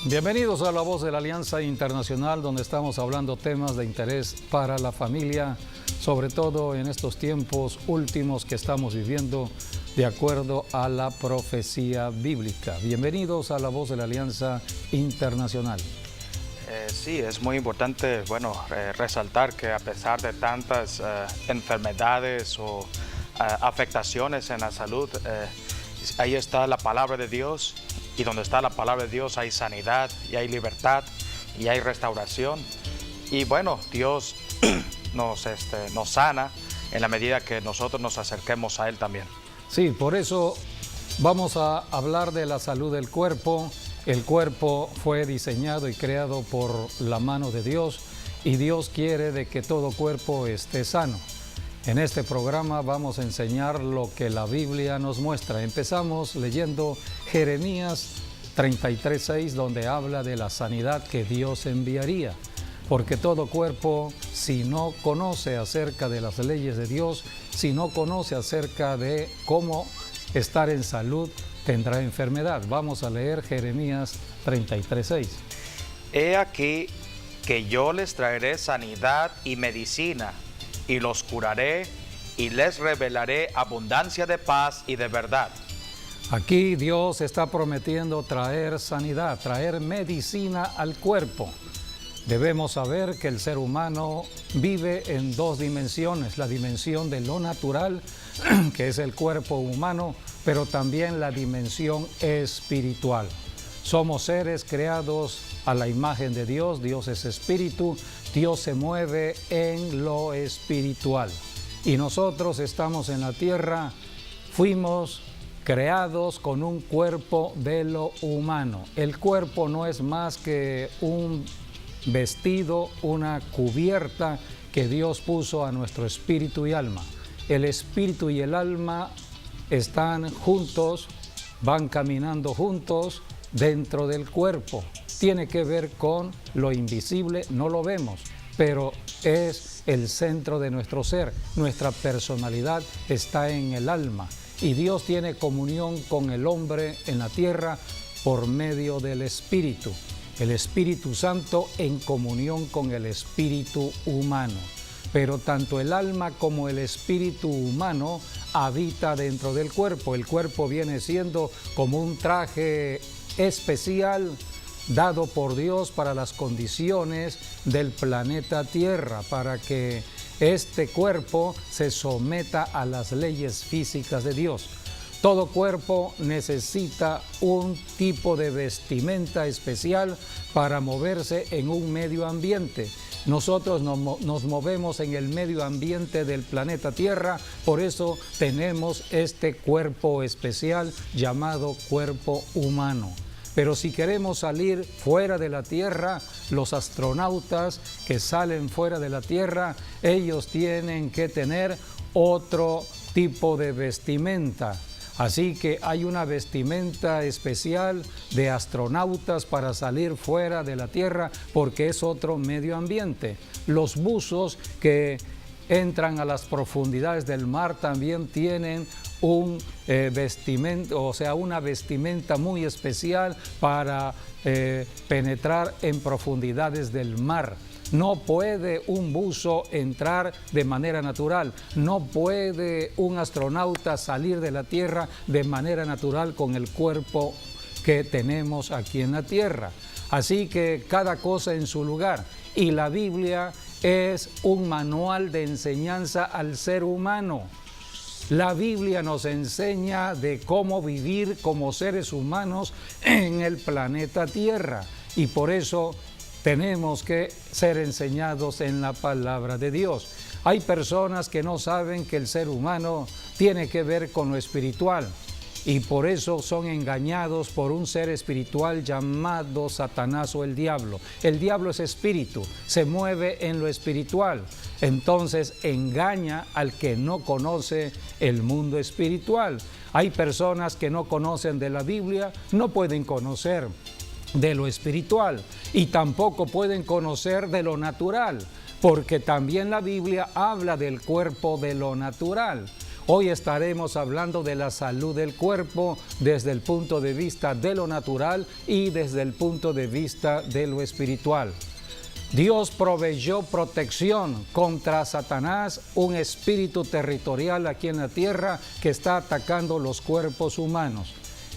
Bienvenidos a La Voz de la Alianza Internacional, donde estamos hablando temas de interés para la familia, sobre todo en estos tiempos últimos que estamos viviendo de acuerdo a la profecía bíblica. Bienvenidos a La Voz de la Alianza Internacional. Sí, es muy importante, resaltar que a pesar de tantas enfermedades o afectaciones en la salud, ahí está la palabra de Dios, y donde está la palabra de Dios hay sanidad y hay libertad y hay restauración. Y bueno, Dios nos sana en la medida que nosotros nos acerquemos a Él también. Sí, por eso vamos a hablar de la salud del cuerpo. El cuerpo fue diseñado y creado por la mano de Dios, y Dios quiere de que todo cuerpo esté sano. En este programa vamos a enseñar lo que la Biblia nos muestra. Empezamos leyendo Jeremías 33:6, donde habla de la sanidad que Dios enviaría. Porque todo cuerpo, si no conoce acerca de las leyes de Dios, si no conoce acerca de cómo estar en salud, tendrá enfermedad. Vamos a leer Jeremías 33:6. He aquí que yo les traeré sanidad y medicina, y los curaré, y les revelaré abundancia de paz y de verdad. Aquí Dios está prometiendo traer sanidad, traer medicina al cuerpo. Debemos saber que el ser humano vive en dos dimensiones: la dimensión de lo natural, que es el cuerpo humano, pero también la dimensión espiritual. Somos seres creados a la imagen de Dios. Dios es espíritu, Dios se mueve en lo espiritual. Y nosotros estamos en la tierra, fuimos creados con un cuerpo de lo humano. El cuerpo no es más que un vestido, una cubierta que Dios puso a nuestro espíritu y alma. El espíritu y el alma están juntos, van caminando juntos dentro del cuerpo. Tiene que ver con lo invisible, no lo vemos, pero es el centro de nuestro ser. Nuestra personalidad está en el alma, y Dios tiene comunión con el hombre en la tierra por medio del Espíritu. El Espíritu Santo en comunión con el espíritu humano. Pero tanto el alma como el espíritu humano habita dentro del cuerpo. El cuerpo viene siendo como un traje especial dado por Dios para las condiciones del planeta Tierra, para que este cuerpo se someta a las leyes físicas de Dios. Todo cuerpo necesita un tipo de vestimenta especial para moverse en un medio ambiente. Nosotros nos movemos en el medio ambiente del planeta Tierra, por eso tenemos este cuerpo especial llamado cuerpo humano. Pero si queremos salir fuera de la Tierra, los astronautas que salen fuera de la Tierra, ellos tienen que tener otro tipo de vestimenta. Así que hay una vestimenta especial de astronautas para salir fuera de la Tierra, porque es otro medio ambiente. Los buzos que entran a las profundidades del mar también tienen un una vestimenta muy especial para penetrar en profundidades del mar. No puede un buzo entrar de manera natural, no puede un astronauta salir de la Tierra de manera natural con el cuerpo que tenemos aquí en la Tierra. Así que cada cosa en su lugar. Y la Biblia es un manual de enseñanza al ser humano. La Biblia nos enseña de cómo vivir como seres humanos en el planeta Tierra, y por eso tenemos que ser enseñados en la palabra de Dios. Hay personas que no saben que el ser humano tiene que ver con lo espiritual, y por eso son engañados por un ser espiritual llamado Satanás o el diablo. El diablo es espíritu, se mueve en lo espiritual. Entonces engaña al que no conoce el mundo espiritual. Hay personas que no conocen de la Biblia, no pueden conocer de lo espiritual, y tampoco pueden conocer de lo natural, porque también la Biblia habla del cuerpo de lo natural. Hoy estaremos hablando de la salud del cuerpo desde el punto de vista de lo natural y desde el punto de vista de lo espiritual. Dios proveyó protección contra Satanás, un espíritu territorial aquí en la tierra que está atacando los cuerpos humanos.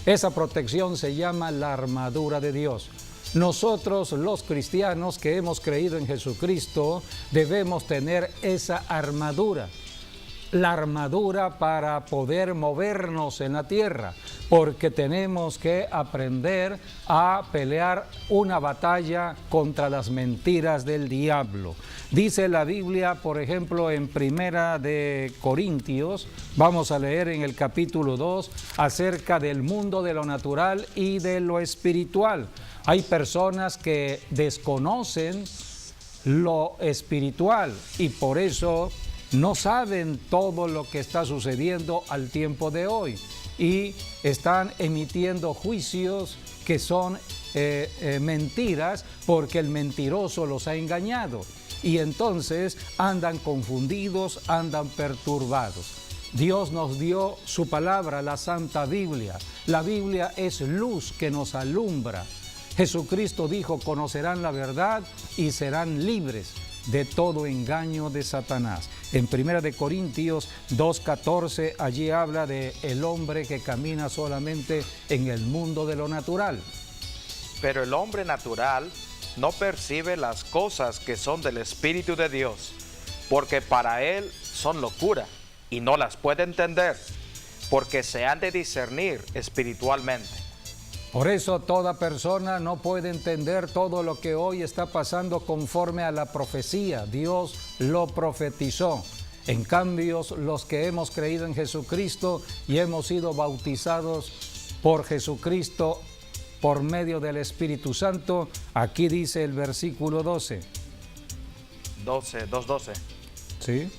Esa protección se llama la armadura de Dios. Nosotros, los cristianos que hemos creído en Jesucristo, debemos tener esa armadura. La armadura para poder movernos en la tierra, porque tenemos que aprender a pelear una batalla contra las mentiras del diablo. Dice la Biblia, por ejemplo, en Primera de Corintios, vamos a leer en el capítulo 2, acerca del mundo de lo natural y de lo espiritual. Hay personas que desconocen lo espiritual y por eso no saben todo lo que está sucediendo al tiempo de hoy y están emitiendo juicios que son mentiras porque el mentiroso los ha engañado y entonces andan confundidos, andan perturbados. Dios nos dio su palabra, la Santa Biblia. La Biblia es luz que nos alumbra. Jesucristo dijo, conocerán la verdad y serán libres de todo engaño de Satanás. En 1 Corintios 2:14, allí habla de el hombre que camina solamente en el mundo de lo natural. Pero el hombre natural no percibe las cosas que son del Espíritu de Dios, porque para él son locura y no las puede entender, porque se han de discernir espiritualmente. Por eso toda persona no puede entender todo lo que hoy está pasando conforme a la profecía. Dios lo profetizó. En cambio, los que hemos creído en Jesucristo y hemos sido bautizados por Jesucristo por medio del Espíritu Santo, aquí dice el versículo 12. 2:12. ¿Sí?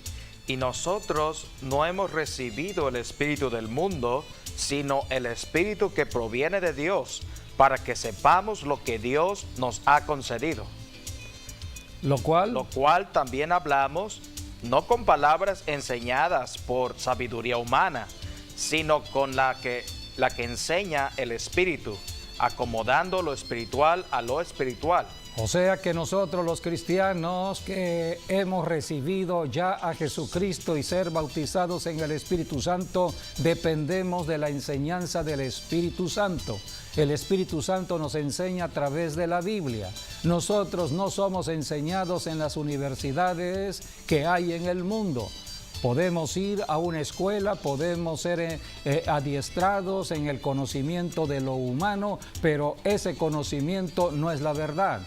Y nosotros no hemos recibido el espíritu del mundo, sino el espíritu que proviene de Dios, para que sepamos lo que Dios nos ha concedido. Lo cual También hablamos, no con palabras enseñadas por sabiduría humana, sino con la que enseña el Espíritu, acomodando lo espiritual a lo espiritual. O sea que nosotros los cristianos que hemos recibido ya a Jesucristo y ser bautizados en el Espíritu Santo, dependemos de la enseñanza del Espíritu Santo. El Espíritu Santo nos enseña a través de la Biblia. Nosotros no somos enseñados en las universidades que hay en el mundo. Podemos ir a una escuela, podemos ser adiestrados en el conocimiento de lo humano, pero ese conocimiento no es la verdad.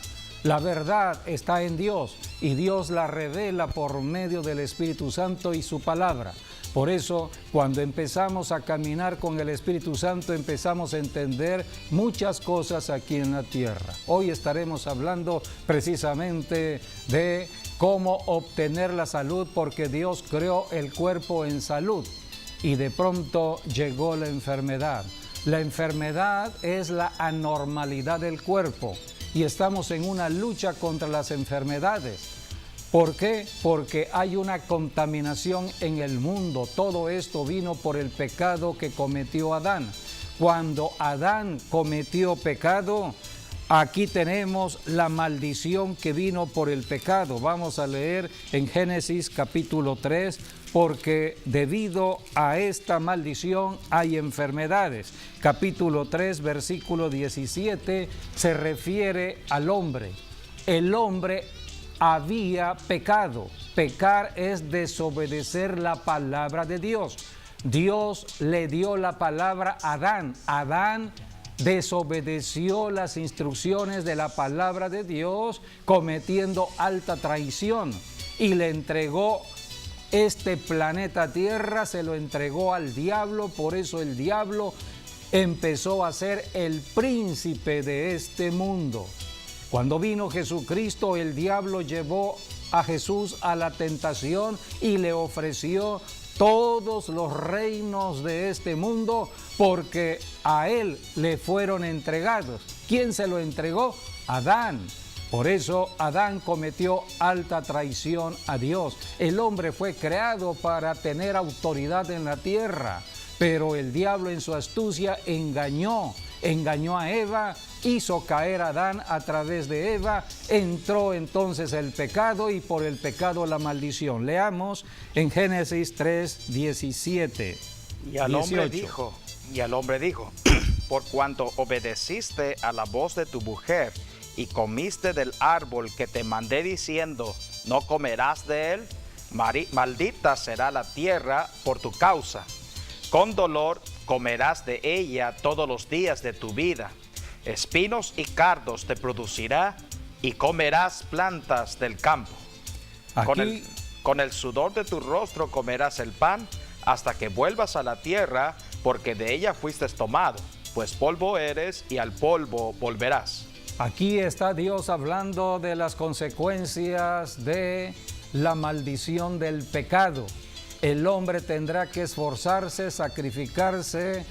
La verdad está en Dios y Dios la revela por medio del Espíritu Santo y su palabra. Por eso, cuando empezamos a caminar con el Espíritu Santo, empezamos a entender muchas cosas aquí en la tierra. Hoy estaremos hablando precisamente de cómo obtener la salud, porque Dios creó el cuerpo en salud y de pronto llegó la enfermedad. La enfermedad es la anormalidad del cuerpo y estamos en una lucha contra las enfermedades. ¿Por qué? Porque hay una contaminación en el mundo. Todo esto vino por el pecado que cometió Adán. Cuando Adán cometió pecado, aquí tenemos la maldición que vino por el pecado. Vamos a leer en Génesis capítulo 3, porque debido a esta maldición hay enfermedades. Capítulo 3, versículo 17, se refiere al hombre. El hombre había pecado. Pecar es desobedecer la palabra de Dios. Dios le dio la palabra a Adán. Adán desobedeció las instrucciones de la palabra de Dios, cometiendo alta traición, y le entregó este planeta Tierra, se lo entregó al diablo. Por eso el diablo empezó a ser el príncipe de este mundo. Cuando vino Jesucristo, el diablo llevó a Jesús a la tentación y le ofreció todos los reinos de este mundo, porque a él le fueron entregados. ¿Quién se lo entregó? Adán. Por eso Adán cometió alta traición a Dios. El hombre fue creado para tener autoridad en la tierra, pero el diablo en su astucia engañó a Eva, hizo caer a Adán a través de Eva, entró entonces el pecado y por el pecado la maldición. Leamos en Génesis 3:17. Y al hombre dijo, por cuanto obedeciste a la voz de tu mujer y comiste del árbol que te mandé diciendo, no comerás de él, maldita será la tierra por tu causa. Con dolor comerás de ella todos los días de tu vida. Espinos y cardos te producirá y comerás plantas del campo. Con el sudor de tu rostro comerás el pan hasta que vuelvas a la tierra, porque de ella fuiste tomado, pues polvo eres y al polvo volverás. Aquí está Dios hablando de las consecuencias de la maldición del pecado. El hombre tendrá que esforzarse, sacrificarse.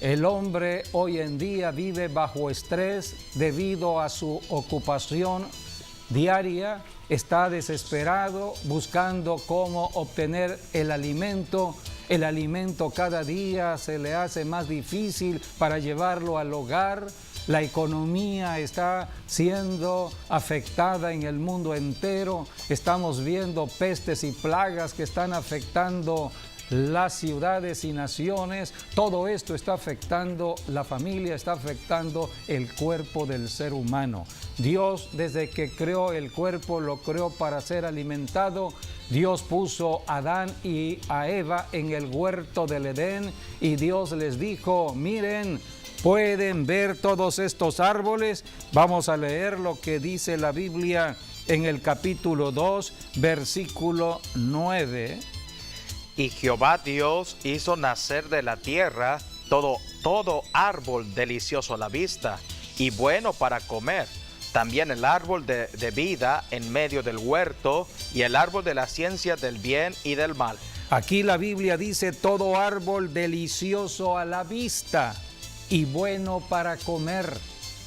El hombre hoy en día vive bajo estrés debido a su ocupación diaria. Está desesperado buscando cómo obtener el alimento. El alimento cada día se le hace más difícil para llevarlo al hogar. La economía está siendo afectada en el mundo entero. Estamos viendo pestes y plagas que están afectando las ciudades y naciones. Todo esto está afectando la familia, está afectando el cuerpo del ser humano. Dios, desde que creó el cuerpo, lo creó para ser alimentado. Dios puso a Adán y a Eva en el huerto del Edén y Dios les dijo, miren, ¿pueden ver todos estos árboles? Vamos a leer lo que dice la Biblia en el capítulo 2, versículo 9. Y Jehová Dios hizo nacer de la tierra todo árbol delicioso a la vista y bueno para comer. También el árbol de vida en medio del huerto y el árbol de la ciencia del bien y del mal. Aquí la Biblia dice todo árbol delicioso a la vista y bueno para comer.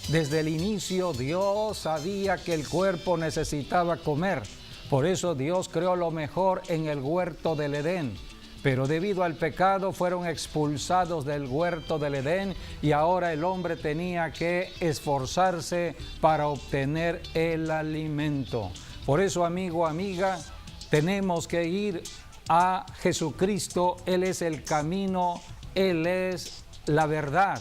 Desde el inicio Dios sabía que el cuerpo necesitaba comer. Por eso Dios creó lo mejor en el huerto del Edén. Pero debido al pecado fueron expulsados del huerto del Edén y ahora el hombre tenía que esforzarse para obtener el alimento. Por eso, amigo, amiga, tenemos que ir a Jesucristo. Él es el camino, Él es la verdad.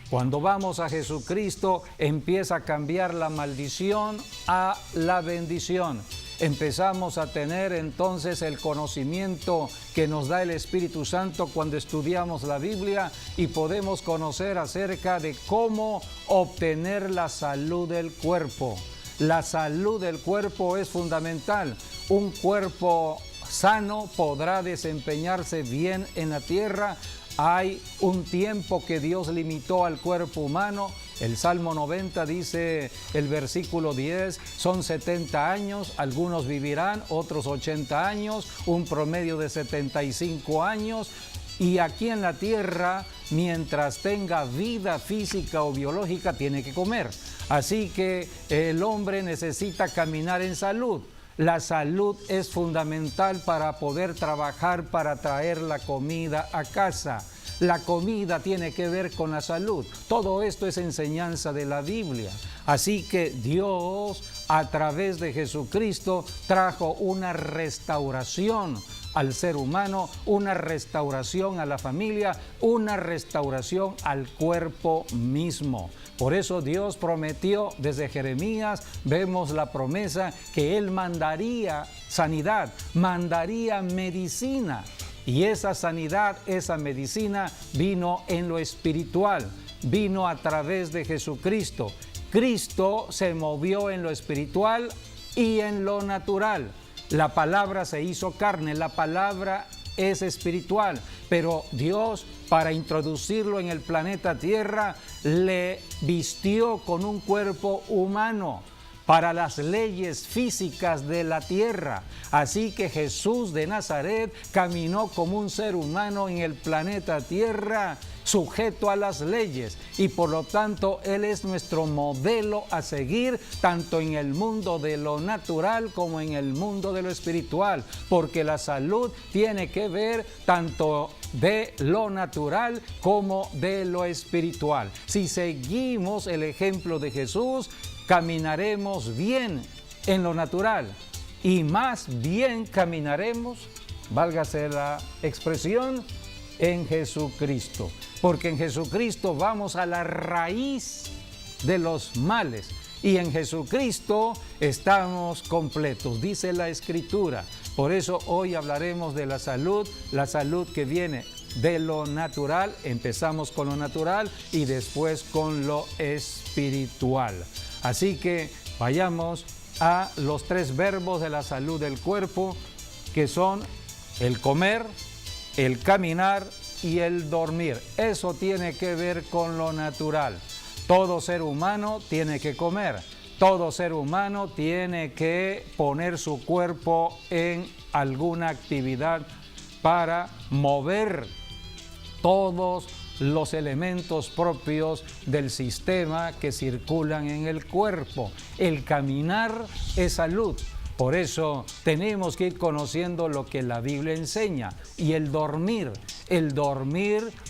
Cuando vamos a Jesucristo, empieza a cambiar la maldición a la bendición. Empezamos a tener entonces el conocimiento que nos da el Espíritu Santo cuando estudiamos la Biblia y podemos conocer acerca de cómo obtener la salud del cuerpo. La salud del cuerpo es fundamental. Un cuerpo sano podrá desempeñarse bien en la tierra. Hay un tiempo que Dios limitó al cuerpo humano. El Salmo 90 dice, el versículo 10, son 70 años, algunos vivirán, otros 80 años, un promedio de 75 años. Y aquí en la tierra, mientras tenga vida física o biológica, tiene que comer. Así que el hombre necesita caminar en salud. La salud es fundamental para poder trabajar, para traer la comida a casa. La comida tiene que ver con la salud. Todo esto es enseñanza de la Biblia. Así que Dios, a través de Jesucristo, trajo una restauración al ser humano, una restauración a la familia, una restauración al cuerpo mismo. Por eso Dios prometió desde Jeremías, vemos la promesa que Él mandaría sanidad, mandaría medicina. Y esa sanidad, esa medicina vino en lo espiritual, vino a través de Jesucristo. Cristo se movió en lo espiritual y en lo natural. La palabra se hizo carne, la palabra es espiritual, pero Dios, para introducirlo en el planeta Tierra, le vistió con un cuerpo humano para las leyes físicas de la tierra. Así que Jesús de Nazaret caminó como un ser humano en el planeta Tierra, sujeto a las leyes, y por lo tanto Él es nuestro modelo a seguir, tanto en el mundo de lo natural como en el mundo de lo espiritual, porque la salud tiene que ver tanto de lo natural como de lo espiritual. Si seguimos el ejemplo de Jesús, caminaremos bien en lo natural y más bien caminaremos, válgase la expresión, en Jesucristo, porque en Jesucristo vamos a la raíz de los males y en Jesucristo estamos completos, dice la Escritura. Por eso hoy hablaremos de la salud que viene de lo natural. Empezamos con lo natural y después con lo espiritual. Así que vayamos a los 3 verbos de la salud del cuerpo, que son el comer, el caminar y el dormir. Eso tiene que ver con lo natural. Todo ser humano tiene que comer. Todo ser humano tiene que poner su cuerpo en alguna actividad para mover todos los elementos propios del sistema que circulan en el cuerpo. El caminar es salud. Por eso tenemos que ir conociendo lo que la Biblia enseña. Y el dormir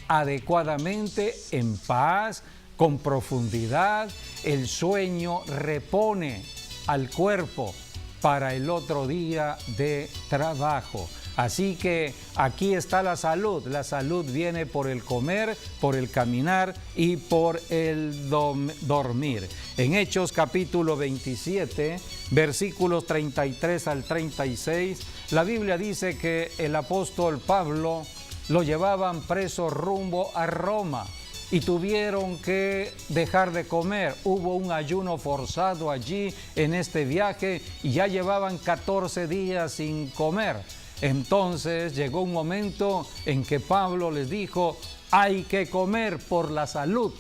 adecuadamente, en paz, con profundidad. El sueño repone al cuerpo para el otro día de trabajo. Así que aquí está la salud. La salud viene por el comer, por el caminar y por el dormir. En Hechos capítulo 27, versículos 33 al 36, la Biblia dice que el apóstol Pablo lo llevaban preso rumbo a Roma y tuvieron que dejar de comer. Hubo un ayuno forzado allí en este viaje y ya llevaban 14 días sin comer. Entonces llegó un momento en que Pablo les dijo: hay que comer por la salud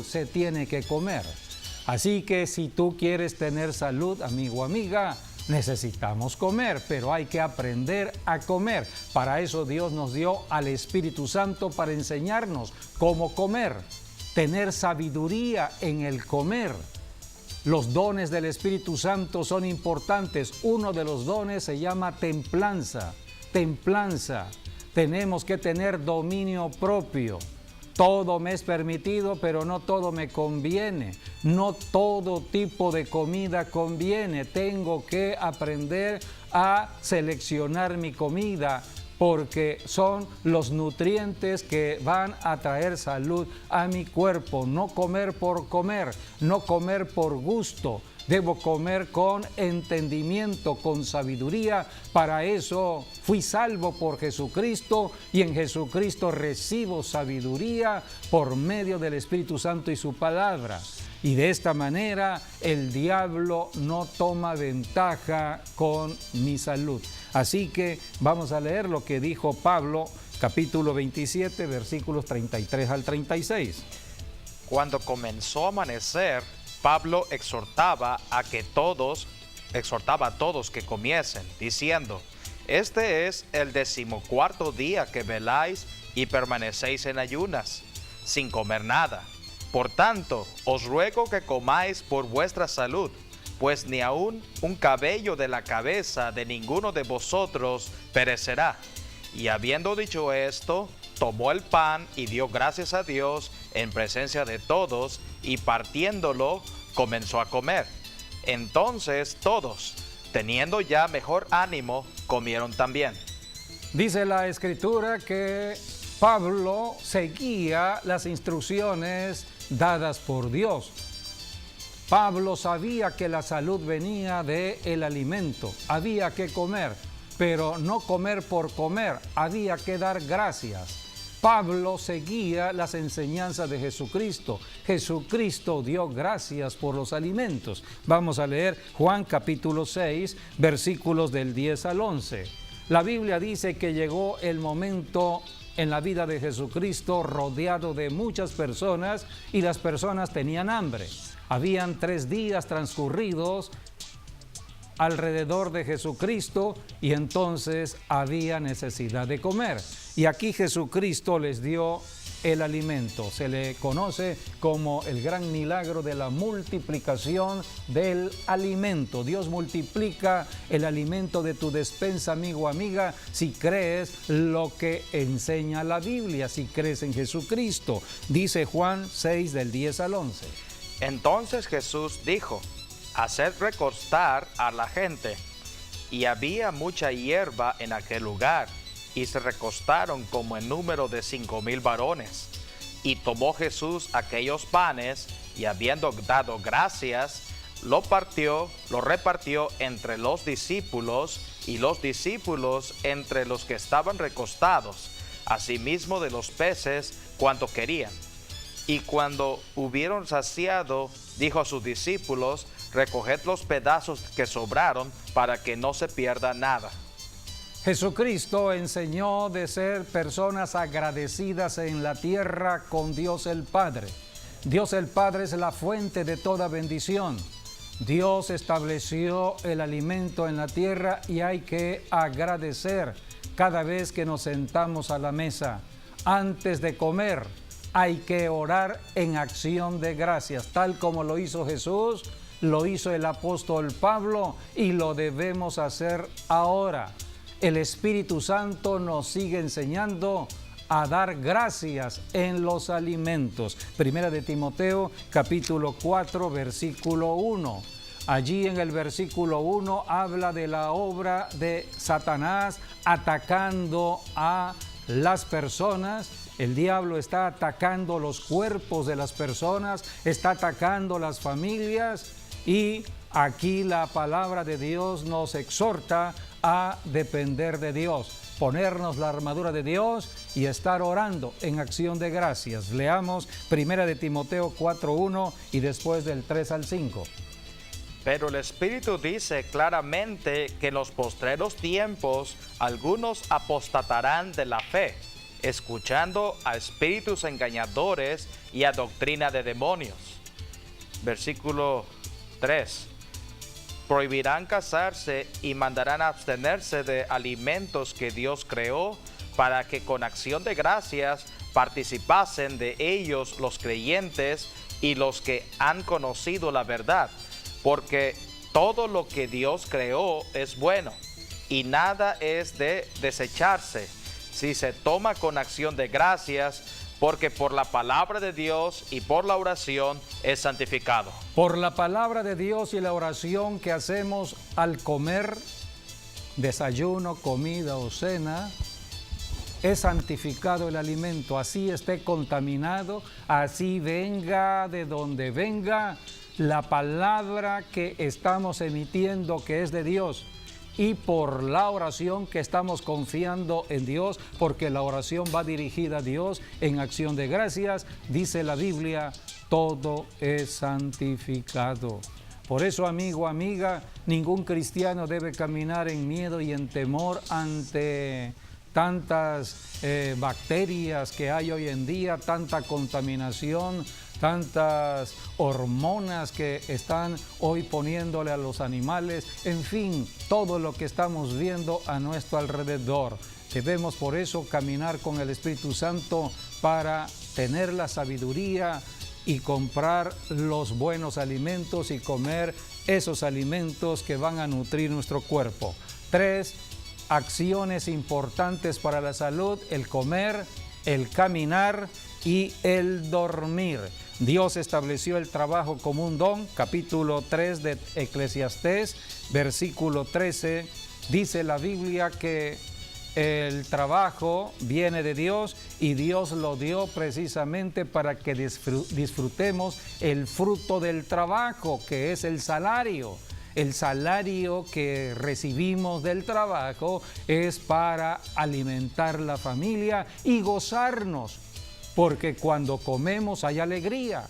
se tiene que comer. Así que si tú quieres tener salud, amigo, amiga, necesitamos comer, pero hay que aprender a comer. Para eso Dios nos dio al Espíritu Santo para enseñarnos cómo comer, tener sabiduría en el comer. Los dones del Espíritu Santo son importantes. Uno de los dones se llama templanza. Templanza. Tenemos que tener dominio propio. Todo me es permitido, pero no todo me conviene. No todo tipo de comida conviene. Tengo que aprender a seleccionar mi comida, porque son los nutrientes que van a traer salud a mi cuerpo. No comer por comer, no comer por gusto. Debo comer con entendimiento, con sabiduría. Para eso fui salvo por Jesucristo y en Jesucristo recibo sabiduría por medio del Espíritu Santo y su palabra. Y de esta manera el diablo no toma ventaja con mi salud. Así que vamos a leer lo que dijo Pablo, capítulo 27, versículos 33 al 36. Cuando comenzó a amanecer, Pablo exhortaba a todos que comiesen, diciendo: este es el 14º día que veláis y permanecéis en ayunas, sin comer nada. Por tanto, os ruego que comáis por vuestra salud, pues ni aun un cabello de la cabeza de ninguno de vosotros perecerá. Y habiendo dicho esto, tomó el pan y dio gracias a Dios en presencia de todos, y partiéndolo, comenzó a comer. Entonces todos, teniendo ya mejor ánimo, comieron también. Dice la Escritura que Pablo seguía las instrucciones dadas por Dios. Pablo sabía que la salud venía del alimento, había que comer, pero no comer por comer, había que dar gracias. Pablo seguía las enseñanzas de Jesucristo. Jesucristo dio gracias por los alimentos. Vamos a leer Juan capítulo 6, versículos del 10 al 11. La Biblia dice que llegó el momento en la vida de Jesucristo rodeado de muchas personas y las personas tenían hambre. Habían 3 días transcurridos alrededor de Jesucristo y entonces había necesidad de comer. Y aquí Jesucristo les dio el alimento. Se le conoce como el gran milagro de la multiplicación del alimento. Dios multiplica el alimento de tu despensa, amigo, amiga, si crees lo que enseña la Biblia, si crees en Jesucristo. Dice Juan 6 del 10 al 11. Entonces Jesús dijo: haced recostar a la gente. Y había mucha hierba en aquel lugar, y se recostaron como en número de 5,000 varones. Y tomó Jesús aquellos panes, y habiendo dado gracias, lo partió, lo repartió entre los discípulos, y los discípulos entre los que estaban recostados, asimismo de los peces cuanto querían. Y cuando hubieron saciado, dijo a sus discípulos: recoged los pedazos que sobraron, para que no se pierda nada. Jesucristo enseñó de ser personas agradecidas en la tierra con Dios el Padre. Dios el Padre es la fuente de toda bendición. Dios estableció el alimento en la tierra y hay que agradecer cada vez que nos sentamos a la mesa. Antes de comer, hay que orar en acción de gracias, tal como lo hizo Jesús, lo hizo el apóstol Pablo y lo debemos hacer ahora. El Espíritu Santo nos sigue enseñando a dar gracias en los alimentos. Primera de Timoteo, capítulo 4, versículo 1. Allí en el versículo 1 habla de la obra de Satanás atacando a las personas. El diablo está atacando los cuerpos de las personas, está atacando las familias, y aquí la palabra de Dios nos exhorta a depender de Dios, ponernos la armadura de Dios y estar orando en acción de gracias. Leamos Primera de Timoteo 4:1 y después del 3 al 5. Pero el Espíritu dice claramente que en los postreros tiempos algunos apostatarán de la fe, escuchando a espíritus engañadores y a doctrina de demonios. Versículo 3. Prohibirán casarse y mandarán abstenerse de alimentos que Dios creó, para que con acción de gracias participasen de ellos los creyentes y los que han conocido la verdad. Porque todo lo que Dios creó es bueno, y nada es de desecharse si se toma con acción de gracias, porque por la palabra de Dios y por la oración es santificado. Por la palabra de Dios y la oración que hacemos al comer, desayuno, comida o cena, es santificado el alimento. Así esté contaminado, así venga de donde venga, la palabra que estamos emitiendo, que es de Dios, y por la oración que estamos confiando en Dios, porque la oración va dirigida a Dios en acción de gracias, dice la Biblia, todo es santificado. Por eso, amigo, amiga, ningún cristiano debe caminar en miedo y en temor ante tantas bacterias que hay hoy en día, tanta contaminación, tantas hormonas que están hoy poniéndole a los animales, en fin, todo lo que estamos viendo a nuestro alrededor. Debemos por eso caminar con el Espíritu Santo para tener la sabiduría y comprar los buenos alimentos y comer esos alimentos que van a nutrir nuestro cuerpo. 3 acciones importantes para la salud: el comer, el caminar y el dormir. Dios estableció el trabajo como un don. Capítulo 3 de Eclesiastés, versículo 13, dice la Biblia que el trabajo viene de Dios y Dios lo dio precisamente para que disfrutemos el fruto del trabajo, que es el salario. El salario que recibimos del trabajo es para alimentar la familia y gozarnos, porque cuando comemos hay alegría.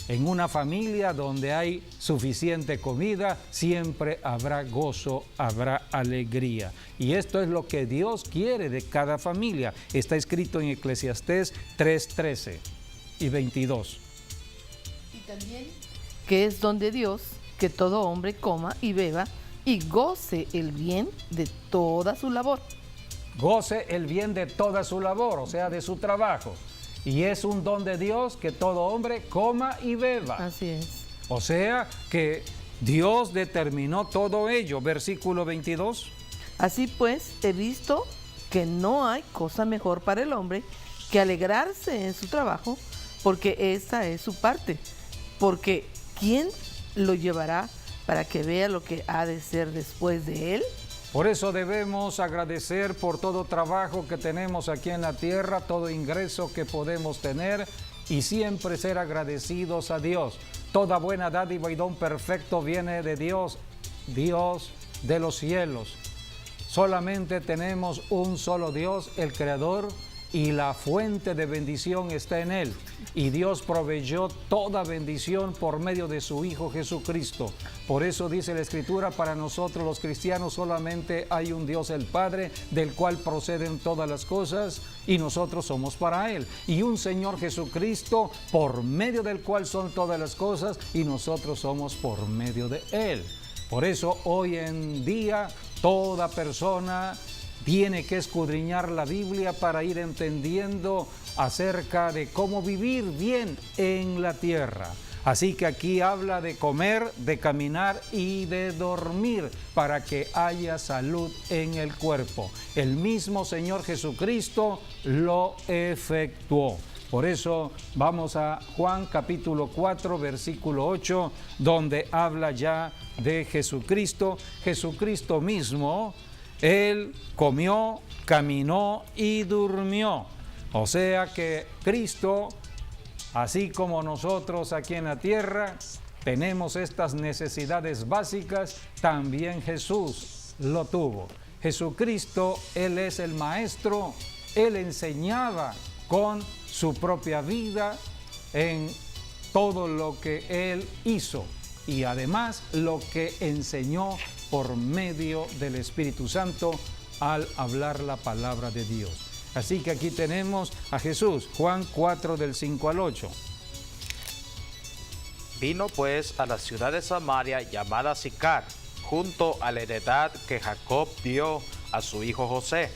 En una familia donde hay suficiente comida, siempre habrá gozo, habrá alegría. Y esto es lo que Dios quiere de cada familia. Está escrito en Eclesiastés 3:13 y 22. Y también que es don de Dios que todo hombre coma y beba y goce el bien de toda su labor. Goce el bien de toda su labor, o sea, de su trabajo. Y es un don de Dios que todo hombre coma y beba. Así es. O sea, que Dios determinó todo ello. Versículo 22. Así pues, he visto que no hay cosa mejor para el hombre que alegrarse en su trabajo, porque esa es su parte. Porque ¿quién lo llevará para que vea lo que ha de ser después de él? Por eso debemos agradecer por todo trabajo que tenemos aquí en la tierra, todo ingreso que podemos tener y siempre ser agradecidos a Dios. Toda buena dádiva y don perfecto viene de Dios, Dios de los cielos. Solamente tenemos un solo Dios, el Creador, y la fuente de bendición está en Él. Y Dios proveyó toda bendición por medio de su Hijo Jesucristo. Por eso dice la Escritura, para nosotros los cristianos solamente hay un Dios el Padre, del cual proceden todas las cosas, y nosotros somos para Él. Y un Señor Jesucristo, por medio del cual son todas las cosas, y nosotros somos por medio de Él. Por eso hoy en día toda persona tiene que escudriñar la Biblia para ir entendiendo acerca de cómo vivir bien en la tierra. Así que aquí habla de comer, de caminar y de dormir para que haya salud en el cuerpo. El mismo Señor Jesucristo lo efectuó. Por eso vamos a Juan capítulo 4, versículo 8, donde habla ya de Jesucristo. Jesucristo mismo, Él comió, caminó y durmió. O sea que Cristo, así como nosotros aquí en la tierra tenemos estas necesidades básicas, también Jesús lo tuvo. Jesucristo, Él es el Maestro, Él enseñaba con su propia vida en todo lo que Él hizo y además lo que enseñó por medio del Espíritu Santo al hablar la palabra de Dios. Así que aquí tenemos a Jesús, Juan 4 del 5 al 8. Vino pues a la ciudad de Samaria llamada Sicar, junto a la heredad que Jacob dio a su hijo José.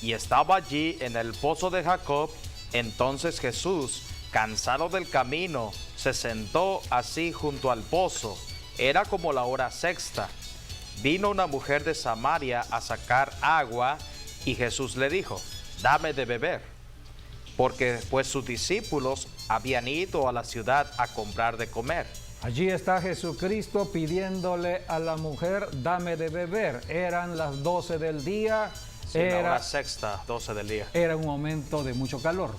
Y estaba allí en el pozo de Jacob. Entonces Jesús, cansado del camino, se sentó así junto al pozo. Era como la hora sexta. Vino una mujer de Samaria a sacar agua, y Jesús le dijo: dame de beber, porque pues sus discípulos habían ido a la ciudad a comprar de comer. Allí está Jesucristo pidiéndole a la mujer: dame de beber. Eran las 12 del día. Sí, la hora sexta, 12 del día. Era un momento de mucho calor.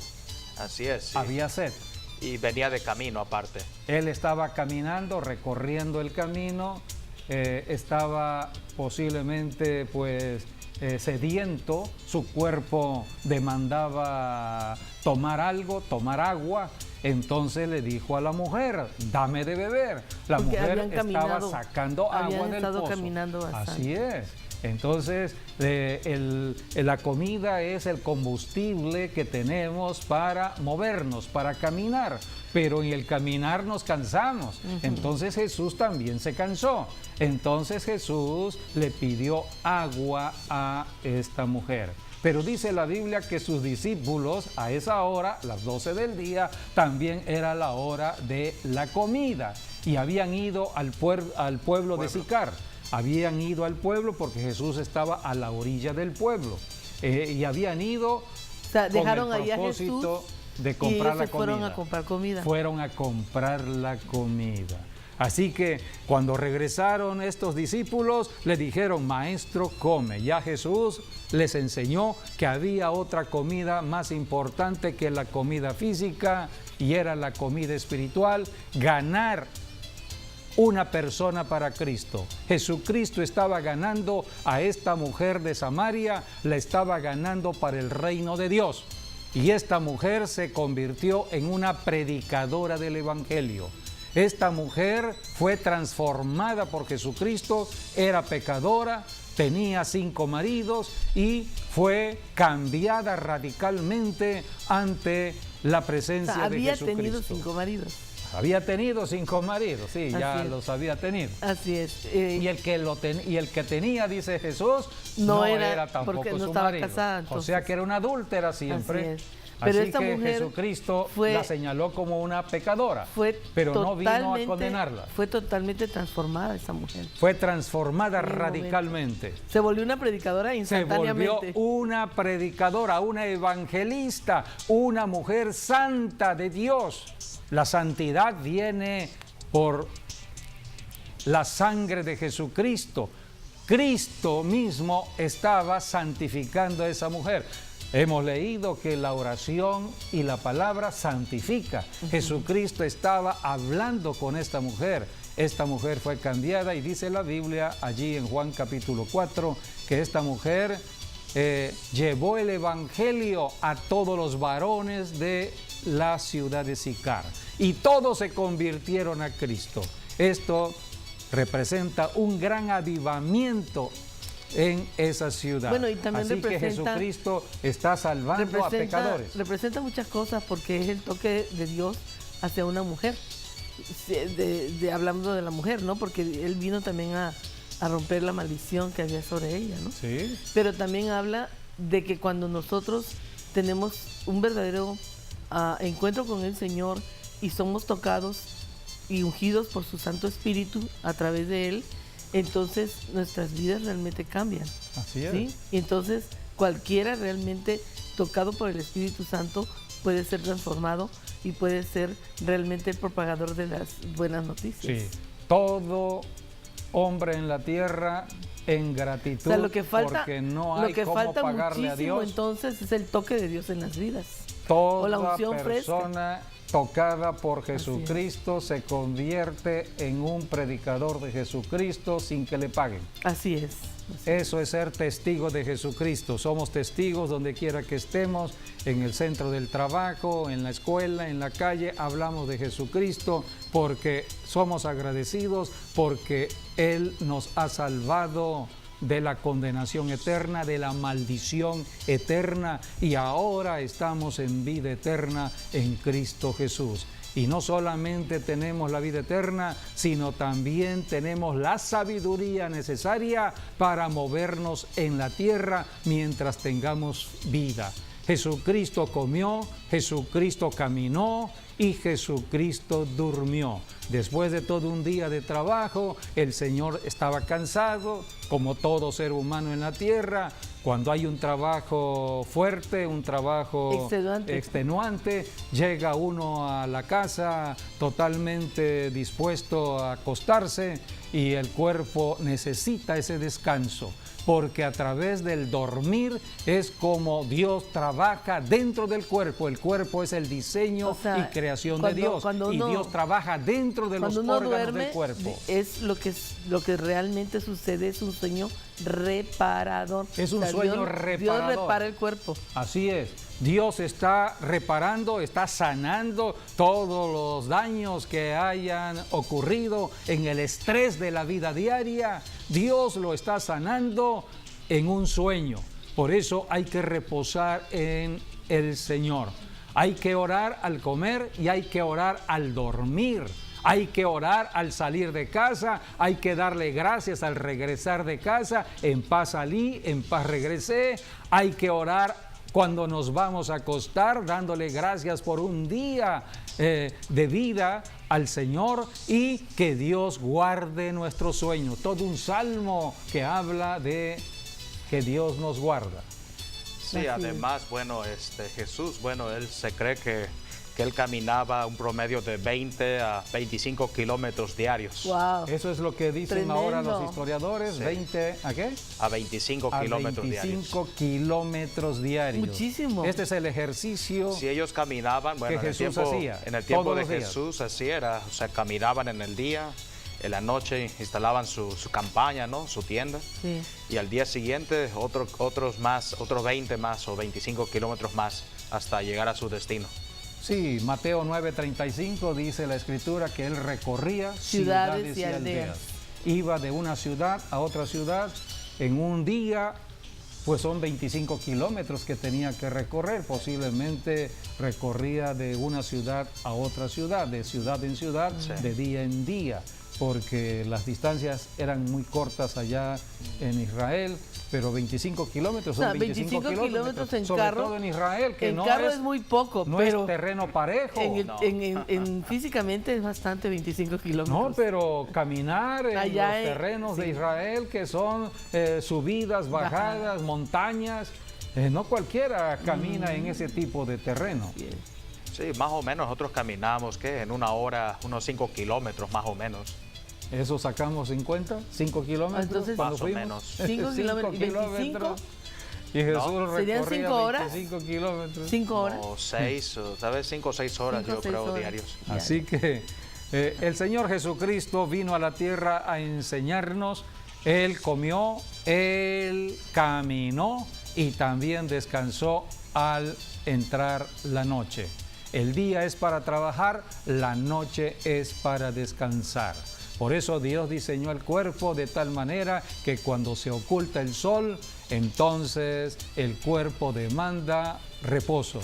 Así es. Sí. Había sed. Y venía de camino aparte. Él estaba caminando, recorriendo el camino, estaba posiblemente sediento, su cuerpo demandaba tomar algo, tomar agua. Entonces le dijo a la mujer: dame de beber. La porque mujer estaba sacando agua del pozo. Caminando bastante. Así es. Entonces, la comida es el combustible que tenemos para movernos, para caminar, pero en el caminar nos cansamos. Entonces Jesús también se cansó. Entonces Jesús le pidió agua a esta mujer. Pero dice la Biblia que sus discípulos a esa hora, las 12 del día, también era la hora de la comida. Y habían ido al pueblo de Sicar. Habían ido al pueblo porque Jesús estaba a la orilla del pueblo. Y habían ido, o sea, dejaron con el allá propósito Jesús de comprar la comida. Fueron a comprar comida. Fueron a comprar la comida. Así que cuando regresaron estos discípulos, le dijeron: maestro, come. Ya Jesús les enseñó que había otra comida más importante que la comida física, y era la comida espiritual, ganar una persona para Cristo. Jesucristo estaba ganando a esta mujer de Samaria, la estaba ganando para el reino de Dios. Y esta mujer se convirtió en una predicadora del Evangelio. Esta mujer fue transformada por Jesucristo, era pecadora, tenía 5 maridos y fue cambiada radicalmente ante la presencia de Jesucristo. Había tenido 5 maridos. Había tenido 5 maridos, sí, ya Así es. los había tenido. Así es. Y el que tenía, dice Jesús, No no era, era tampoco porque no su estaba marido. casada, O entonces. sea que era una adúltera siempre. Así es. Pero Así esta que mujer Jesucristo fue- la señaló como una pecadora, Fue pero no vino a totalmente- condenarla. Fue totalmente transformada esa mujer. Fue transformada En un radicalmente. Se volvió una predicadora Se volvió instantáneamente. una predicadora, una evangelista, una mujer santa de Dios. La santidad viene por la sangre de Jesucristo. Cristo mismo estaba santificando a esa mujer. Hemos leído que la oración y la palabra santifica. Jesucristo estaba hablando con esta mujer. Esta mujer fue cambiada y dice la Biblia allí en Juan capítulo 4 que esta mujer llevó el evangelio a todos los varones de la ciudad de Sicar y todos se convirtieron a Cristo. Esto representa un gran avivamiento en esa ciudad. Bueno, y también así que representa- Jesucristo está salvando a pecadores. Representa muchas cosas porque es el toque de Dios hacia una mujer. Hablando de la mujer, ¿no? Porque Él vino también a romper la maldición que había sobre ella, ¿no? Sí. Pero también habla de que cuando nosotros tenemos un verdadero encuentro con el Señor y somos tocados y ungidos por su Santo Espíritu a través de Él, entonces nuestras vidas realmente cambian. Así es. ¿Sí? Y entonces cualquiera realmente tocado por el Espíritu Santo puede ser transformado y puede ser realmente el propagador de las buenas noticias. Sí. Todo hombre en la tierra en gratitud, O sea, lo que falta, porque no lo hay que cómo falta pagarle a muchísimo Dios. entonces es el toque de Dios en las vidas. Toda o la unción persona tocada por Jesucristo se convierte en un predicador de Jesucristo sin que le paguen. Así es. Eso es ser testigo de Jesucristo. Somos testigos donde quiera que estemos, en el centro del trabajo, en la escuela, en la calle. Hablamos de Jesucristo porque somos agradecidos, porque Él nos ha salvado de la condenación eterna, de la maldición eterna, y ahora estamos en vida eterna en Cristo Jesús. Y no solamente tenemos la vida eterna, sino también tenemos la sabiduría necesaria para movernos en la tierra mientras tengamos vida. Jesucristo comió, Jesucristo caminó y Jesucristo durmió. Después de todo un día de trabajo, el Señor estaba cansado, como todo ser humano en la tierra. Cuando hay un trabajo fuerte, un trabajo extenuante, llega uno a la casa totalmente dispuesto a acostarse y el cuerpo necesita ese descanso, porque a través del dormir es como Dios trabaja dentro del cuerpo. El cuerpo es el diseño y creación de Dios, y Dios trabaja dentro de los órganos del cuerpo. Es lo que realmente sucede, es un sueño reparador. Es un sueño reparador. Dios repara el cuerpo. Así es. Dios está reparando, está sanando todos los daños que hayan ocurrido en el estrés de la vida diaria. Dios lo está sanando en un sueño. Por eso hay que reposar en el Señor. Hay que orar al comer y hay que orar al dormir. Hay que orar al salir de casa, hay que darle gracias al regresar de casa. En paz salí, en paz regresé. Hay que orar cuando nos vamos a acostar, dándole gracias por un día de vida al Señor, y que Dios guarde nuestro sueño. Todo un salmo que habla de que Dios nos guarda. Sí, además, bueno, Jesús, él se cree que él caminaba un promedio de 20 a 25 kilómetros diarios. Wow. Eso es lo que dicen Tremendo. ahora los historiadores. Sí. 20, ¿a qué? A 25 A kilómetros 25 diarios. kilómetros diarios. Muchísimo. Este es el ejercicio. Si ellos caminaban, bueno, que Jesús hacía en el tiempo todos de los días. Jesús así era, o sea, caminaban en el día, en la noche instalaban su campaña, ¿no? Su tienda. Sí. Y al día siguiente otros 20 más o 25 kilómetros más hasta llegar a su destino. Sí, Mateo 9:35 dice la Escritura que él recorría ciudades y aldeas. Iba de una ciudad a otra ciudad en un día pues son 25 kilómetros que tenía que recorrer. Posiblemente recorría de una ciudad a otra ciudad, de ciudad en ciudad, Sí. de día en día, porque las distancias eran muy cortas allá en Israel, pero 25 kilómetros son 25 kilómetros en sobre carro. todo en Israel, que En no carro es, es muy poco, no pero es terreno parejo. físicamente es bastante 25 kilómetros. No, pero caminar en Allá los terrenos de sí. Israel, que son subidas, bajadas, montañas, no cualquiera camina en ese tipo de terreno. Bien. Sí, más o menos nosotros caminamos, ¿qué? En una hora, unos 5 kilómetros más o menos. Eso sacamos 50, 5 kilómetros. Entonces, cuando más o fuimos. menos. 5 kilómetros y 25. Y Jesús No. ¿Serían recorría 5 horas? 25 kilómetros. 5 horas. O 6, tal vez 5 o 6 horas, 5 o yo 6 creo, horas. diarios. Así que el Señor Jesucristo vino a la tierra a enseñarnos. Él comió, Él caminó y también descansó al entrar la noche. El día es para trabajar, la noche es para descansar. Por eso Dios diseñó el cuerpo de tal manera que cuando se oculta el sol, entonces el cuerpo demanda reposo,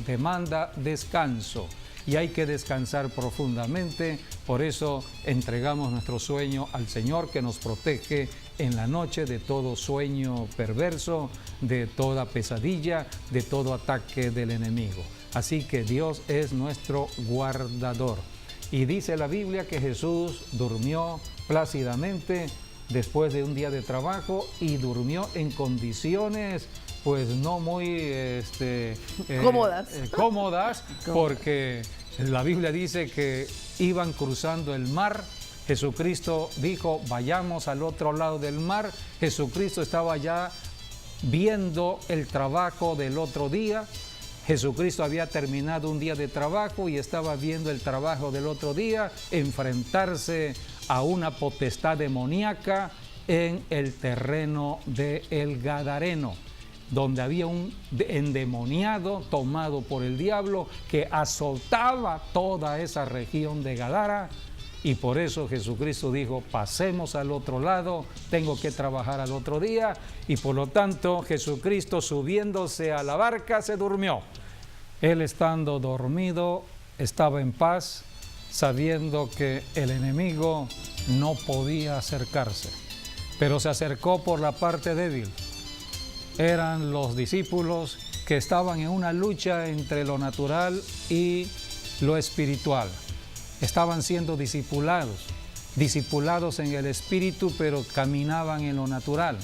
demanda descanso. Y hay que descansar profundamente. Por eso entregamos nuestro sueño al Señor, que nos protege en la noche de todo sueño perverso, de toda pesadilla, de todo ataque del enemigo. Así que Dios es nuestro guardador. Y dice la Biblia que Jesús durmió plácidamente después de un día de trabajo y durmió en condiciones pues no muy cómodas, porque la Biblia dice que iban cruzando el mar. Jesucristo dijo, vayamos al otro lado del mar. Jesucristo estaba ya viendo el trabajo del otro día. Jesucristo había terminado un día de trabajo y estaba viendo el trabajo del otro día, enfrentarse a una potestad demoníaca en el terreno del Gadareno, donde había un endemoniado tomado por el diablo que azotaba toda esa región de Gadara. Y por eso Jesucristo dijo, pasemos al otro lado, tengo que trabajar al otro día. Y por lo tanto, Jesucristo subiéndose a la barca se durmió. Él estando dormido, estaba en paz, sabiendo que el enemigo no podía acercarse. Pero se acercó por la parte débil. Eran los discípulos que estaban en una lucha entre lo natural y lo espiritual. Estaban siendo discipulados en el espíritu, pero caminaban en lo natural.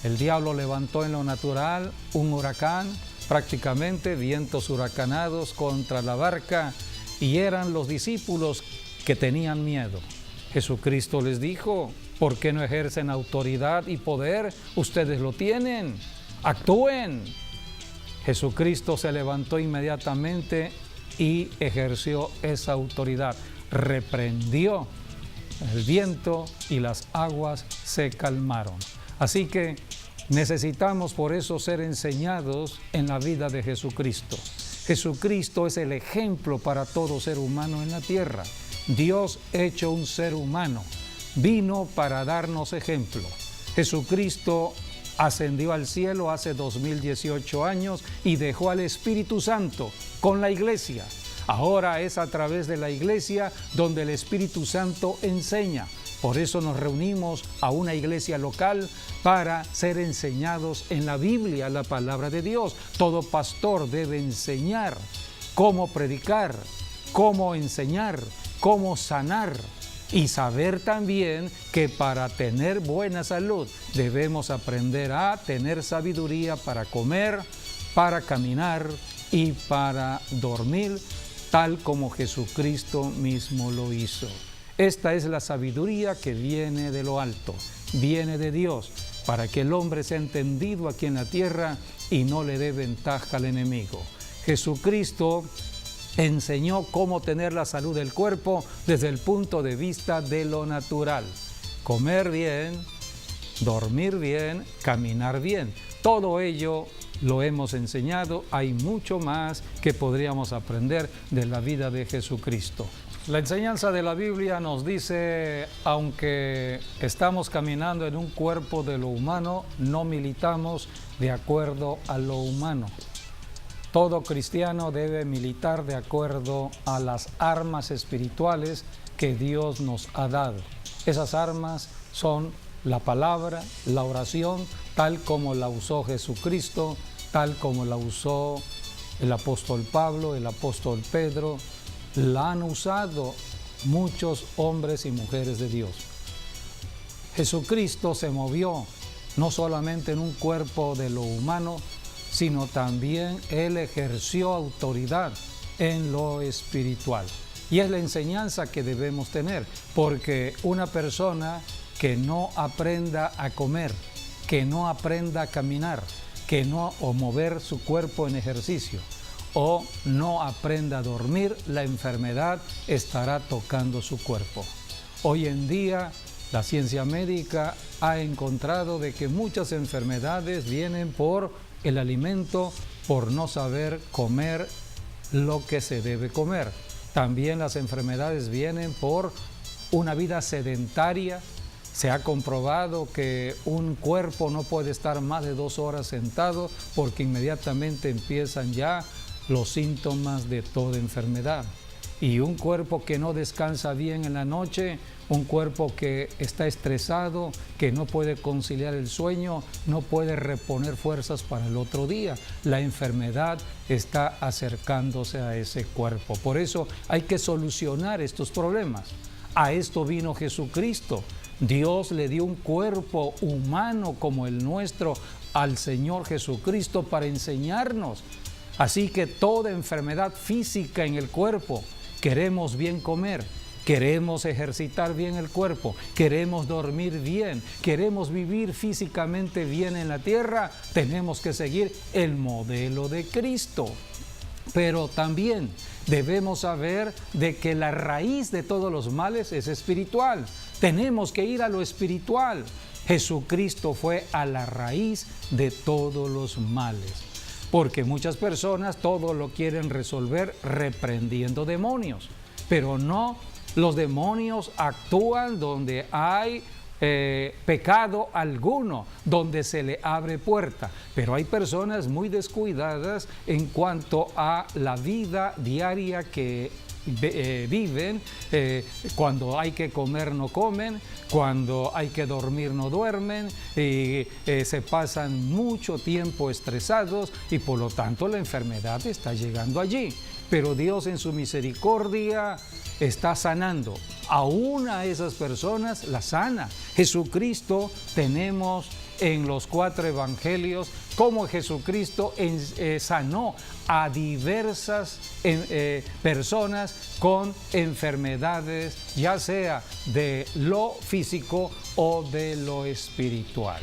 El diablo levantó en lo natural un huracán, prácticamente vientos huracanados contra la barca, y eran los discípulos que tenían miedo. Jesucristo les dijo, ¿por qué no ejercen autoridad y poder? Ustedes lo tienen, actúen. Jesucristo se levantó inmediatamente y ejerció esa autoridad. Reprendió el viento y las aguas se calmaron. Así que necesitamos por eso ser enseñados en la vida de Jesucristo. Jesucristo es el ejemplo para todo ser humano en la tierra. Dios hecho un ser humano vino para darnos ejemplo. Jesucristo ascendió al cielo hace 2018 años y dejó al Espíritu Santo con la iglesia. Ahora es a través de la iglesia donde el Espíritu Santo enseña. Por eso nos reunimos a una iglesia local para ser enseñados en la Biblia, la palabra de Dios. Todo pastor debe enseñar cómo predicar, cómo enseñar, cómo sanar. Y saber también que para tener buena salud debemos aprender a tener sabiduría para comer, para caminar y para dormir, tal como Jesucristo mismo lo hizo. Esta es la sabiduría que viene de lo alto, viene de Dios, para que el hombre sea entendido aquí en la tierra y no le dé ventaja al enemigo. Jesucristo enseñó cómo tener la salud del cuerpo desde el punto de vista de lo natural. Comer bien, dormir bien, caminar bien. Todo ello lo hemos enseñado. Hay mucho más que podríamos aprender de la vida de Jesucristo. La enseñanza de la Biblia nos dice, aunque estamos caminando en un cuerpo de lo humano, no militamos de acuerdo a lo humano. Todo cristiano debe militar de acuerdo a las armas espirituales que Dios nos ha dado. Esas armas son la palabra, la oración, tal como la usó Jesucristo, tal como la usó el apóstol Pablo, el apóstol Pedro. La han usado muchos hombres y mujeres de Dios. Jesucristo se movió no solamente en un cuerpo de lo humano, sino también Él ejerció autoridad en lo espiritual. Y es la enseñanza que debemos tener, porque una persona que no aprenda a comer, que no aprenda a caminar, o mover su cuerpo en ejercicio, o no aprenda a dormir, la enfermedad estará tocando su cuerpo. Hoy en día, la ciencia médica ha encontrado de que muchas enfermedades vienen por el alimento, por no saber comer lo que se debe comer. También las enfermedades vienen por una vida sedentaria. Se ha comprobado que un cuerpo no puede estar más de 2 horas sentado porque inmediatamente empiezan ya los síntomas de toda enfermedad. Y un cuerpo que no descansa bien en la noche, un cuerpo que está estresado, que no puede conciliar el sueño, no puede reponer fuerzas para el otro día. La enfermedad está acercándose a ese cuerpo. Por eso hay que solucionar estos problemas. A esto vino Jesucristo. Dios le dio un cuerpo humano como el nuestro al Señor Jesucristo para enseñarnos. Así que toda enfermedad física en el cuerpo, queremos bien comer, queremos ejercitar bien el cuerpo, queremos dormir bien, queremos vivir físicamente bien en la tierra, tenemos que seguir el modelo de Cristo. Pero también debemos saber de que la raíz de todos los males es espiritual. Tenemos que ir a lo espiritual. Jesucristo fue a la raíz de todos los males. Porque muchas personas todo lo quieren resolver reprendiendo demonios, pero no, los demonios actúan donde hay pecado alguno, donde se le abre puerta. Pero hay personas muy descuidadas en cuanto a la vida diaria que viven. Cuando hay que comer no comen, cuando hay que dormir no duermen, se pasan mucho tiempo estresados y por lo tanto la enfermedad está llegando allí. Pero Dios en su misericordia está sanando. Aún a esas personas las sana. Jesucristo, tenemos en los 4 evangelios cómo Jesucristo sanó a diversas personas con enfermedades, ya sea de lo físico o de lo espiritual.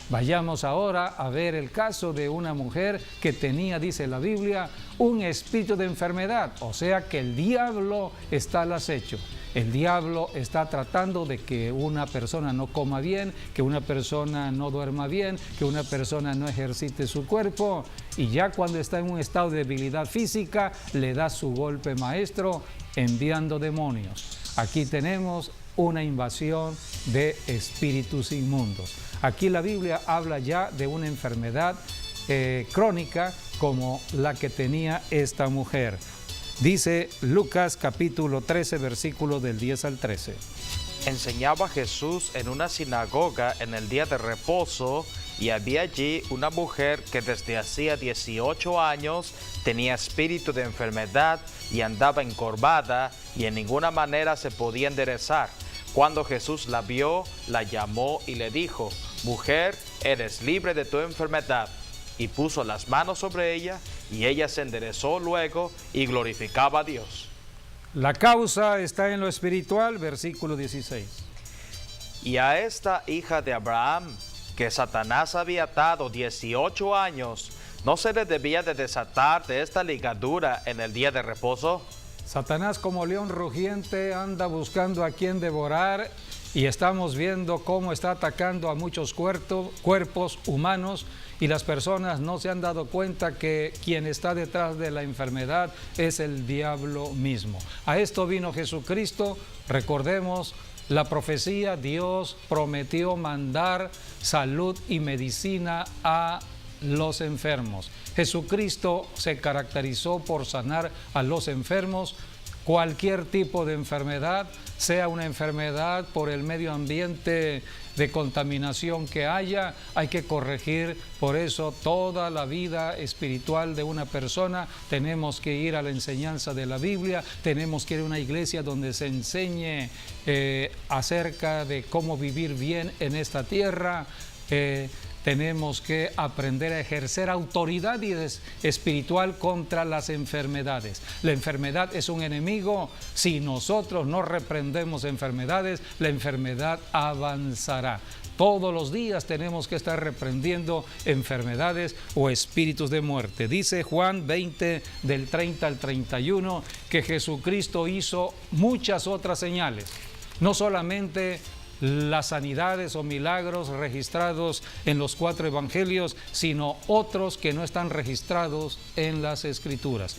Vayamos ahora a ver el caso de una mujer que tenía, dice la Biblia, un espíritu de enfermedad, o sea que el diablo está al acecho. El diablo está tratando de que una persona no coma bien, que una persona no duerma bien, que una persona no ejercite su cuerpo, y ya cuando está en un estado de debilidad física, le da su golpe maestro enviando demonios. Aquí tenemos una invasión de espíritus inmundos. Aquí la Biblia habla ya de una enfermedad crónica como la que tenía esta mujer. Dice Lucas capítulo 13, versículo del 10 al 13. Enseñaba Jesús en una sinagoga en el día de reposo, y había allí una mujer que desde hacía 18 años tenía espíritu de enfermedad y andaba encorvada y en ninguna manera se podía enderezar. Cuando Jesús la vio, la llamó y le dijo: «Mujer, eres libre de tu enfermedad». Y puso las manos sobre ella, y ella se enderezó luego y glorificaba a Dios. La causa está en lo espiritual, versículo 16. Y a esta hija de Abraham, que Satanás había atado 18 años, ¿no se le debía de desatar de esta ligadura en el día de reposo? Satanás, como león rugiente, anda buscando a quien devorar, y estamos viendo cómo está atacando a muchos cuerpos humanos, y las personas no se han dado cuenta que quien está detrás de la enfermedad es el diablo mismo. A esto vino Jesucristo. Recordemos la profecía: Dios prometió mandar salud y medicina a los enfermos. Jesucristo se caracterizó por sanar a los enfermos. Cualquier tipo de enfermedad, sea una enfermedad por el medio ambiente de contaminación que haya, hay que corregir. Por eso toda la vida espiritual de una persona tenemos que ir a la enseñanza de la Biblia, tenemos que ir a una iglesia donde se enseñe acerca de cómo vivir bien en esta tierra. Tenemos que aprender a ejercer autoridad espiritual contra las enfermedades. La enfermedad es un enemigo. Si nosotros no reprendemos enfermedades, la enfermedad avanzará. Todos los días tenemos que estar reprendiendo enfermedades o espíritus de muerte. Dice Juan 20, del 30 al 31, que Jesucristo hizo muchas otras señales. No solamente las sanidades o milagros registrados en los 4 evangelios, sino otros que no están registrados en las Escrituras.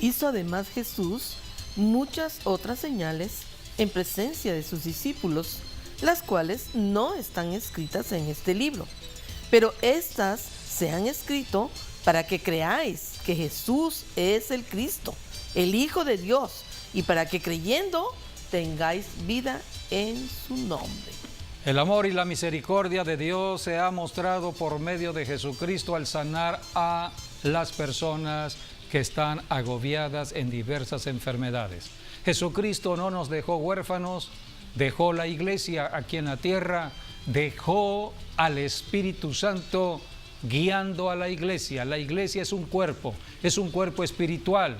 Hizo además Jesús muchas otras señales en presencia de sus discípulos, las cuales no están escritas en este libro, pero estas se han escrito para que creáis que Jesús es el Cristo, el Hijo de Dios, y para que creyendo tengáis vida en su nombre. El amor y la misericordia de Dios se ha mostrado por medio de Jesucristo al sanar a las personas que están agobiadas en diversas enfermedades. Jesucristo no nos dejó huérfanos, dejó la iglesia aquí en la tierra, dejó al Espíritu Santo guiando a la iglesia. La iglesia es un cuerpo espiritual.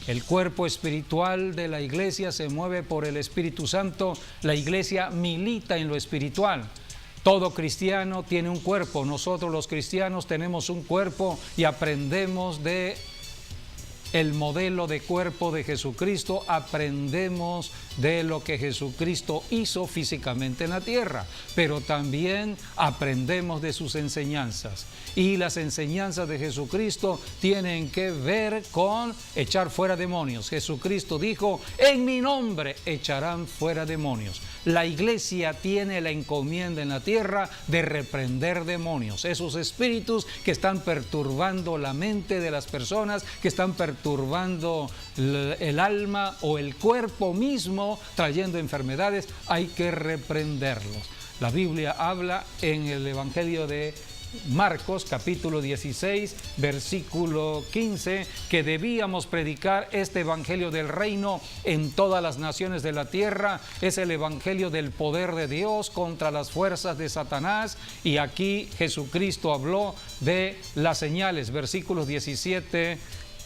El cuerpo espiritual de la iglesia se mueve por el Espíritu Santo. La iglesia milita en lo espiritual. Todo cristiano tiene un cuerpo. Nosotros los cristianos tenemos un cuerpo y aprendemos de el modelo de cuerpo de Jesucristo, aprendemos de lo que Jesucristo hizo físicamente en la tierra, pero también aprendemos de sus enseñanzas. Y las enseñanzas de Jesucristo tienen que ver con echar fuera demonios. Jesucristo dijo: en mi nombre echarán fuera demonios. La iglesia tiene la encomienda en la tierra de reprender demonios, esos espíritus que están perturbando la mente de las personas, que están perturbando el alma o el cuerpo mismo, trayendo enfermedades. Hay que reprenderlos. La Biblia habla en el Evangelio de Marcos, capítulo 16, versículo 15, que debíamos predicar este evangelio del reino en todas las naciones de la tierra. Es el evangelio del poder de Dios contra las fuerzas de Satanás. Y aquí Jesucristo habló de las señales, versículos 17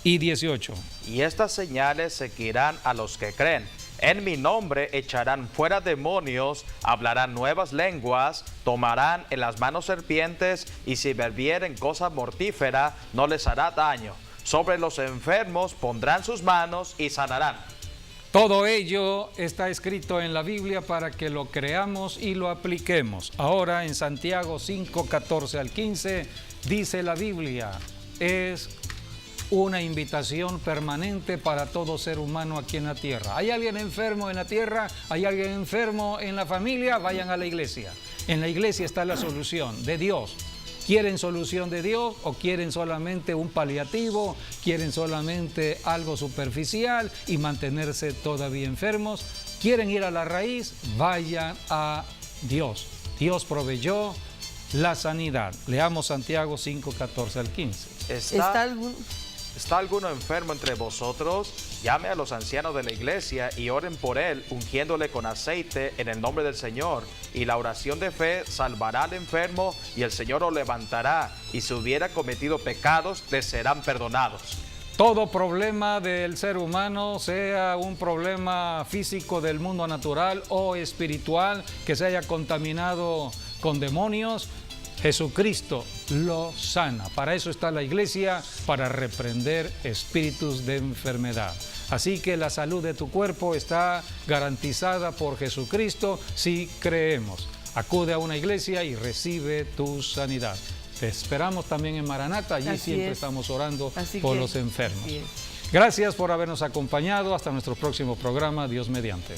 y 18. Y estas señales seguirán a los que creen. En mi nombre echarán fuera demonios, hablarán nuevas lenguas, tomarán en las manos serpientes, y si bebieren cosa mortífera no les hará daño. Sobre los enfermos pondrán sus manos y sanarán. Todo ello está escrito en la Biblia para que lo creamos y lo apliquemos. Ahora en Santiago 5, 14 al 15 dice la Biblia: es una invitación permanente para todo ser humano aquí en la tierra. ¿Hay alguien enfermo en la tierra? ¿Hay alguien enfermo en la familia? Vayan a la iglesia. En la iglesia está la solución de Dios. ¿Quieren solución de Dios o quieren solamente un paliativo? ¿Quieren solamente algo superficial y mantenerse todavía enfermos? ¿Quieren ir a la raíz? Vayan a Dios. Dios proveyó la sanidad. Leamos Santiago 5, 14 al 15. ¿Está alguno enfermo entre vosotros? Llame a los ancianos de la iglesia y oren por él, ungiéndole con aceite en el nombre del Señor. Y la oración de fe salvará al enfermo, y el Señor lo levantará, y si hubiera cometido pecados, le serán perdonados. Todo problema del ser humano, sea un problema físico del mundo natural o espiritual, que se haya contaminado con demonios, Jesucristo lo sana. Para eso está la iglesia, para reprender espíritus de enfermedad. Así que la salud de tu cuerpo está garantizada por Jesucristo si creemos. Acude a una iglesia y recibe tu sanidad. Te esperamos también en Maranata, allí siempre estamos orando por los enfermos. Gracias por habernos acompañado. Hasta nuestro próximo programa, Dios mediante.